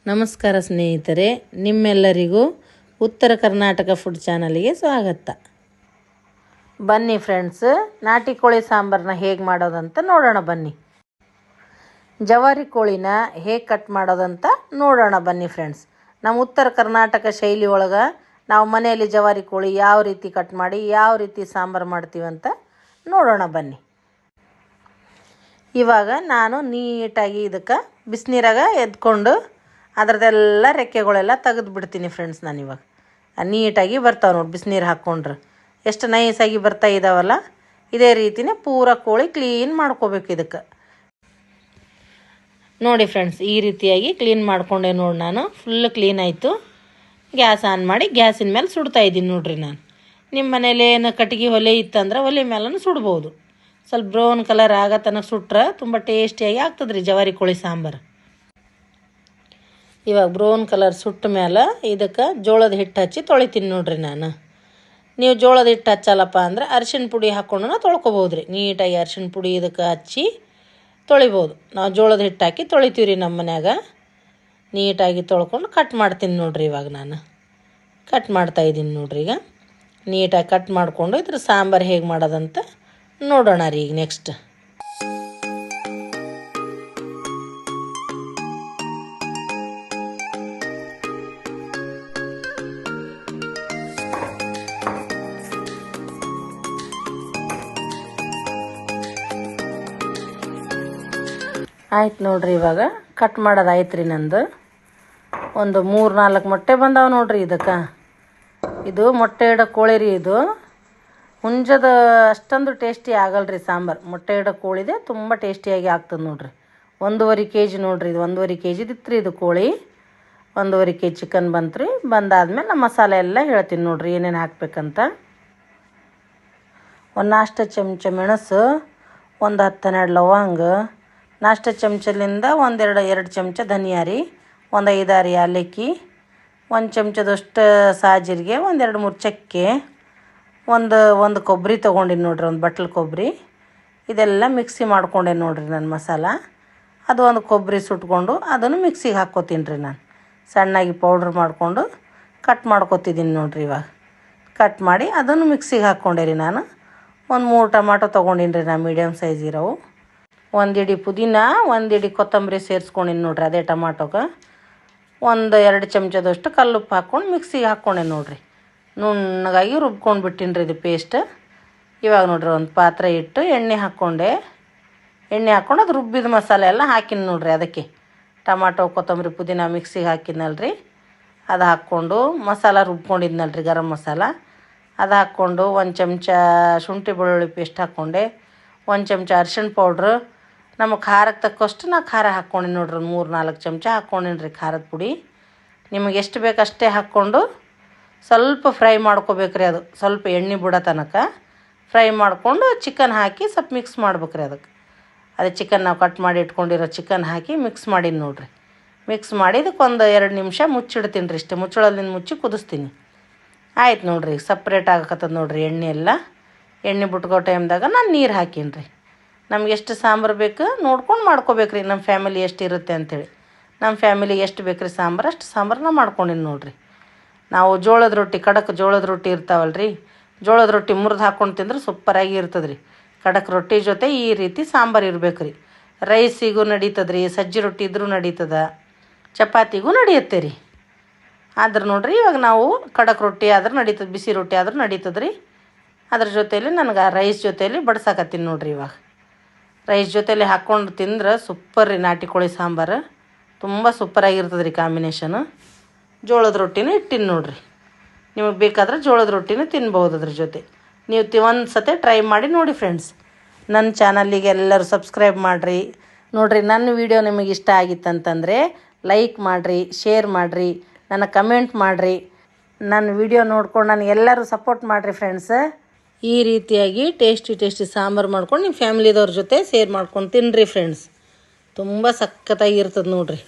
ನಮಸ್ಕಾರ ಸ್ನೇಹಿತರೆ, ನಿಮ್ಮೆಲ್ಲರಿಗೂ ಉತ್ತರ ಕರ್ನಾಟಕ ಫುಡ್ ಚಾನಲ್ಗೆ ಸ್ವಾಗತ. ಬನ್ನಿ ಫ್ರೆಂಡ್ಸ್, ನಾಟಿ ಕೋಳಿ ಸಾಂಬಾರನ್ನ ಹೇಗೆ ಮಾಡೋದಂತ ನೋಡೋಣ ಬನ್ನಿ. ಜವಾರಿ ಕೋಳಿನ ಹೇಗೆ ಕಟ್ ಮಾಡೋದಂತ ನೋಡೋಣ ಬನ್ನಿ ಫ್ರೆಂಡ್ಸ್. ನಮ್ಮ ಉತ್ತರ ಕರ್ನಾಟಕ ಶೈಲಿ ಒಳಗೆ ನಾವು ಮನೆಯಲ್ಲಿ ಜವಾರಿ ಕೋಳಿ ಯಾವ ರೀತಿ ಕಟ್ ಮಾಡಿ ಯಾವ ರೀತಿ ಸಾಂಬಾರು ಮಾಡ್ತೀವಂತ ನೋಡೋಣ ಬನ್ನಿ. ಇವಾಗ ನಾನು ನೀಟಾಗಿ ಇದಕ್ಕೆ ಬಿಸಿನೀರಾಗ ಎದ್ಕೊಂಡು ಅದರದ್ದೆಲ್ಲ ರೆಕ್ಕೆಗಳೆಲ್ಲ ತೆಗೆದು ಬಿಡ್ತೀನಿ ಫ್ರೆಂಡ್ಸ್. ನಾನಿವಾಗ ನೀಟಾಗಿ ಬರ್ತಾವೆ ನೋಡಿ, ಬಿಸಿನೀರು ಹಾಕ್ಕೊಂಡ್ರೆ ಎಷ್ಟು ನೈಸಾಗಿ ಬರ್ತಾ ಇದ್ದಾವಲ್ಲ, ಇದೇ ರೀತಿಯೇ ಪೂರ ಕೋಳಿ ಕ್ಲೀನ್ ಮಾಡ್ಕೋಬೇಕು. ಇದಕ್ಕೆ ನೋಡಿ ಫ್ರೆಂಡ್ಸ್, ಈ ರೀತಿಯಾಗಿ ಕ್ಲೀನ್ ಮಾಡಿಕೊಂಡೆ ನೋಡಿ. ನಾನು ಫುಲ್ ಕ್ಲೀನ್ ಆಯಿತು. ಗ್ಯಾಸ್ ಆನ್ ಮಾಡಿ ಗ್ಯಾಸಿನ ಮೇಲೆ ಸುಡ್ತಾ ಇದ್ದೀನಿ ನೋಡ್ರಿ. ನಾನು ನಿಮ್ಮ ಮನೇಲಿ ಏನು ಕಟ್ಟಿಗೆ ಒಲೆ ಇತ್ತಂದ್ರೆ ಒಲೆ ಮೇಲೂ ಸುಡ್ಬೋದು. ಸ್ವಲ್ಪ ಬ್ರೌನ್ ಕಲರ್ ಆಗೋ ತನಕ ಸುಟ್ರೆ ತುಂಬ ಟೇಸ್ಟಿಯಾಗಿ ಆಗ್ತದೆ ರೀ ಜವಾರಿ ಕೋಳಿ ಸಾಂಬಾರು. ಇವಾಗ ಬ್ರೌನ್ ಕಲರ್ ಸುಟ್ಟ ಮೇಲೆ ಇದಕ್ಕೆ ಜೋಳದ ಹಿಟ್ಟು ಹಚ್ಚಿ ತೊಳಿತೀನಿ ನೋಡ್ರಿ. ನಾನು ನೀವು ಜೋಳದ ಹಿಟ್ಟು ಹಚ್ಚಲ್ಲಪ್ಪ ಅಂದ್ರೆ ಅರಿಶಿಣ ಪುಡಿ ಹಾಕ್ಕೊಂಡು ತೊಳ್ಕೊಬೋದು ರೀ. ನೀಟಾಗಿ ಅರಿಶಿಣ ಪುಡಿ ಇದಕ್ಕೆ ಹಚ್ಚಿ ತೊಳಿಬೋದು. ನಾವು ಜೋಳದ ಹಿಟ್ಟು ಹಾಕಿ ತೊಳಿತೀವಿ ರೀ ನಮ್ಮ ಮನ್ಯಾಗ. ನೀಟಾಗಿ ತೊಳ್ಕೊಂಡು ಕಟ್ ಮಾಡ್ತೀನಿ ನೋಡ್ರಿ. ಇವಾಗ ನಾನು ಕಟ್ ಮಾಡ್ತಾಯಿದ್ದೀನಿ ನೋಡ್ರಿ. ಈಗ ನೀಟಾಗಿ ಕಟ್ ಮಾಡಿಕೊಂಡು ಇದ್ರ ಸಾಂಬಾರು ಹೇಗೆ ಮಾಡೋದಂತ ನೋಡೋಣ ರೀ. ಈಗ ನೆಕ್ಸ್ಟ್ ಆಯ್ತು ನೋಡ್ರಿ. ಇವಾಗ ಕಟ್ ಮಾಡೋದು ಆಯ್ತು ರೀ. ನಂದು ಒಂದು 3-4 ಮೊಟ್ಟೆ ಬಂದಾವೆ ನೋಡ್ರಿ. ಇದಕ್ಕೆ ಇದು ಮೊಟ್ಟೆ ಇಡೋ ಕೋಳಿ ರೀ. ಇದು ಹುಂಜದ ಅಷ್ಟೊಂದು ಟೇಸ್ಟಿ ಆಗಲ್ರಿ ಸಾಂಬಾರು. ಮೊಟ್ಟೆ ಇಡೋ ಕೋಳಿದೆ ತುಂಬ ಟೇಸ್ಟಿಯಾಗಿ ಆಗ್ತದೆ ನೋಡ್ರಿ. 1.5 kg ನೋಡ್ರಿ. ಇದು 1.5 kg ಇತ್ತು ರೀ. ಇದು ಕೋಳಿ 1.5 kg ಚಿಕನ್ ಬಂತು ರೀ. ಬಂದಾದ್ಮೇಲೆ ನಮ್ಮ ಮಸಾಲೆ ಎಲ್ಲ ಹೇಳ್ತೀನಿ ನೋಡ್ರಿ ಏನೇನು ಹಾಕ್ಬೇಕಂತ. ಒಂದು ನಾಷ್ಟ ಚಮಚ ಮೆಣಸು, ಒಂದು 10-12 ಲವಂಗ, ನಾಷ್ಟ ಚಮಚಲಿಂದ 1-2 ಚಮಚ ಧನಿಯಾ ರೀ, ಒಂದು 5-6 ಏಲಕ್ಕಿ, 1 ಚಮಚದಷ್ಟು ಸಾಜೀರಿಗೆ, 1-2-3 ಚಕ್ಕೆ, ಒಂದು ಕೊಬ್ಬರಿ ತೊಗೊಂಡಿನಿ ನೋಡ್ರಿ. ಒಂದು ಬಟ್ಲು ಕೊಬ್ಬರಿ. ಇದೆಲ್ಲ ಮಿಕ್ಸಿ ಮಾಡ್ಕೊಂಡೆ ನೋಡ್ರಿ ನಾನು ಮಸಾಲ. ಅದು ಒಂದು ಕೊಬ್ಬರಿ ಸುಟ್ಕೊಂಡು ಅದನ್ನು ಮಿಕ್ಸಿಗೆ ಹಾಕ್ಕೋತೀನಿ ರೀ. ನಾನು ಸಣ್ಣಾಗಿ ಪೌಡ್ರ್ ಮಾಡಿಕೊಂಡು ಕಟ್ ಮಾಡ್ಕೊತಿದ್ದೀನಿ ನೋಡ್ರಿ. ಇವಾಗ ಕಟ್ ಮಾಡಿ ಅದನ್ನು ಮಿಕ್ಸಿಗೆ ಹಾಕ್ಕೊಂಡೆ ರೀ. ನಾನು ಒಂದು 3 ಟೊಮಾಟೊ ತೊಗೊಂಡಿನಿ ರೀ. ನಾನು ಮೀಡಿಯಮ್ ಸೈಜ್ ಇರೋವು. 1 ಹಿಡಿ ಪುದೀನ, 1 ಹಿಡಿ ಕೊತ್ತಂಬರಿ ಸೇರಿಸ್ಕೊಂಡಿನಿ ನೋಡ್ರಿ. ಅದೇ ಟೊಮಾಟೊಗೆ 1-2 ಚಮಚದಷ್ಟು ಕಲ್ಲುಪ್ಪು ಹಾಕ್ಕೊಂಡು ಮಿಕ್ಸಿಗೆ ಹಾಕ್ಕೊಂಡೆ ನೋಡ್ರಿ. ನುಣ್ಣಗಾಗಿ ರುಬ್ಕೊಂಡು ಬಿಟ್ಟಿನಿ ರೀ ಇದು ಪೇಸ್ಟ್. ಇವಾಗ ನೋಡ್ರಿ ಒಂದು ಪಾತ್ರೆ ಇಟ್ಟು ಎಣ್ಣೆ ಹಾಕ್ಕೊಂಡು ಅದು ರುಬ್ಬಿದ ಮಸಾಲೆ ಎಲ್ಲ ಹಾಕಿನಿ ನೋಡ್ರಿ. ಅದಕ್ಕೆ ಟೊಮಾಟೊ ಕೊತ್ತಂಬರಿ ಪುದೀನ ಮಿಕ್ಸಿಗೆ ಹಾಕಿದ್ನಲ್ರಿ, ಅದು ಹಾಕ್ಕೊಂಡು ಮಸಾಲ ರುಬ್ಕೊಂಡಿದ್ನಲ್ರಿ ಗರಂ ಮಸಾಲ ಅದು ಹಾಕ್ಕೊಂಡು 1 ಚಮಚ ಶುಂಠಿ ಬೆಳ್ಳುಳ್ಳಿ ಪೇಸ್ಟ್ ಹಾಕ್ಕೊಂಡೆ, 1 ಚಮಚ ಅರಿಶಿಣ ಪೌಡ್ರು, ನಮಗೆ ಖಾರಕ್ಕೆ ತಕ್ಕಷ್ಟು ನಾ ಖಾರ ಹಾಕ್ಕೊಂಡಿನಿ ನೋಡ್ರಿ. 3-4 ಚಮಚ ಹಾಕ್ಕೊಂಡಿನಿ ರೀ ಖಾರದ ಪುಡಿ. ನಿಮಗೆ ಎಷ್ಟು ಬೇಕು ಅಷ್ಟೇ ಹಾಕ್ಕೊಂಡು ಸ್ವಲ್ಪ ಫ್ರೈ ಮಾಡ್ಕೋಬೇಕ್ರಿ. ಅದು ಸ್ವಲ್ಪ ಎಣ್ಣೆ ಬಿಡೋ ತನಕ ಫ್ರೈ ಮಾಡಿಕೊಂಡು ಚಿಕನ್ ಹಾಕಿ ಸ್ವಲ್ಪ ಮಿಕ್ಸ್ ಮಾಡ್ಬೇಕ್ರಿ. ಅದೇ ಚಿಕನ್ ನಾವು ಕಟ್ ಮಾಡಿ ಇಟ್ಕೊಂಡಿರೋ ಚಿಕನ್ ಹಾಕಿ ಮಿಕ್ಸ್ ಮಾಡೀನಿ ನೋಡ್ರಿ. ಮಿಕ್ಸ್ ಮಾಡಿ ಇದಕ್ಕೆ 1-2 ನಿಮಿಷ ಮುಚ್ಚಿಡ್ತೀನಿ ರೀ. ಇಷ್ಟೇ ಮುಚ್ಚಳದಿಂದ ಮುಚ್ಚಿ ಕುದಿಸ್ತೀನಿ. ಆಯ್ತು ನೋಡ್ರಿ. ಸಪ್ರೇಟ್ ಆಗಕತ್ತದ ನೋಡ್ರಿ ಎಣ್ಣೆ ಎಲ್ಲ. ಎಣ್ಣೆ ಬಿಟ್ಕೋ ಟೈಮ್ದಾಗ ನಾನು ನೀರು ಹಾಕೀನಿ ರೀ. ನಮ್ಗೆ ಎಷ್ಟು ಸಾಂಬಾರು ಬೇಕು ನೋಡ್ಕೊಂಡು ಮಾಡ್ಕೋಬೇಕ್ರಿ. ನಮ್ಮ ಫ್ಯಾಮಿಲಿ ಎಷ್ಟು ಇರುತ್ತೆ ಅಂಥೇಳಿ. ನಮ್ಮ ಫ್ಯಾಮಿಲಿಗೆ ಎಷ್ಟು ಬೇಕು ರೀ ಸಾಂಬಾರು, ಅಷ್ಟು ಸಾಂಬಾರನ್ನ ಮಾಡ್ಕೊಂಡಿನಿ ನೋಡ್ರಿ. ನಾವು ಜೋಳದ ರೊಟ್ಟಿ, ಖಡಕ್ ಜೋಳದ ರೊಟ್ಟಿ ಇರ್ತಾವಲ್ಲ ರೀ, ಜೋಳದ ರೊಟ್ಟಿ ಮುರಿದು ಹಾಕ್ಕೊಂಡು ತಿಂದ್ರೆ ಸೂಪರಾಗಿ ಇರ್ತದೆ ರೀ. ಖಡಕ್ ರೊಟ್ಟಿ ಜೊತೆ ಈ ರೀತಿ ಸಾಂಬಾರು ಇರ್ಬೇಕು ರೀ. ರೈಸಿಗೂ ನಡೀತದೆ ರೀ, ಸಜ್ಜಿ ರೊಟ್ಟಿ ಇದ್ರೂ ನಡೀತದೆ, ಚಪಾತಿಗೂ ನಡೆಯುತ್ತೆ ರೀ. ಆದ್ರೆ ನೋಡ್ರಿ ಇವಾಗ ನಾವು ಖಡಕ್ ರೊಟ್ಟಿ ಆದ್ರೆ ನಡೀತದೆ, ಬಿಸಿ ರೊಟ್ಟಿ ಆದ್ರೂ ನಡೀತದೆ ರೀ. ಅದ್ರ ಜೊತೆಯಲ್ಲಿ ನನಗೆ ರೈಸ್ ಜೊತೆಯಲ್ಲಿ ಬಡ್ಸಾಕತ್ತೀನಿ ನೋಡ್ರಿ. ಇವಾಗ ರೈಸ್ ಜೊತೆಯಲ್ಲಿ ಹಾಕ್ಕೊಂಡು ತಿಂದ್ರೆ ಸೂಪರ್ ರೀ ನಾಟಿ ಕೋಳಿ ಸಾಂಬಾರು. ತುಂಬ ಸೂಪರಾಗಿರ್ತದೆ ರೀ ಕಾಂಬಿನೇಷನು. ಜೋಳದ ರೊಟ್ಟಿನೂ ಇಟ್ಟಿನಿ ನೋಡ್ರಿ. ನಿಮಗೆ ಬೇಕಾದ್ರೆ ಜೋಳದ ರೊಟ್ಟಿನೂ ತಿನ್ಬೋದು ಅದ್ರ ಜೊತೆ. ನೀವು ಒಂದು ಸತಿ ಟ್ರೈ ಮಾಡಿ ನೋಡಿ ಫ್ರೆಂಡ್ಸ್. ನನ್ನ ಚಾನಲ್ಲಿಗೆ ಎಲ್ಲರೂ ಸಬ್ಸ್ಕ್ರೈಬ್ ಮಾಡಿರಿ ನೋಡಿರಿ. ನನ್ನ ವಿಡಿಯೋ ನಿಮಗೆ ಇಷ್ಟ ಆಗಿತ್ತಂತಂದರೆ ಲೈಕ್ ಮಾಡಿರಿ, ಶೇರ್ ಮಾಡಿರಿ, ನನಗೆ ಕಮೆಂಟ್ ಮಾಡಿರಿ. ನನ್ನ ವಿಡಿಯೋ ನೋಡ್ಕೊಂಡು ನನಗೆ ಎಲ್ಲರೂ ಸಪೋರ್ಟ್ ಮಾಡಿರಿ ಫ್ರೆಂಡ್ಸ್. ಈ ರೀತಿಯಾಗಿ ಟೇಸ್ಟಿ ಸಾಂಬಾರು ಮಾಡ್ಕೊಂಡು ನಿಮ್ಮ ಫ್ಯಾಮಿಲಿದವ್ರ ಜೊತೆ ಶೇರ್ ಮಾಡ್ಕೊಂಡು ತಿನ್ನಿರಿ ಫ್ರೆಂಡ್ಸ್. ತುಂಬ ಸಖತ್ತಾಗಿರ್ತದೆ ನೋಡಿರಿ.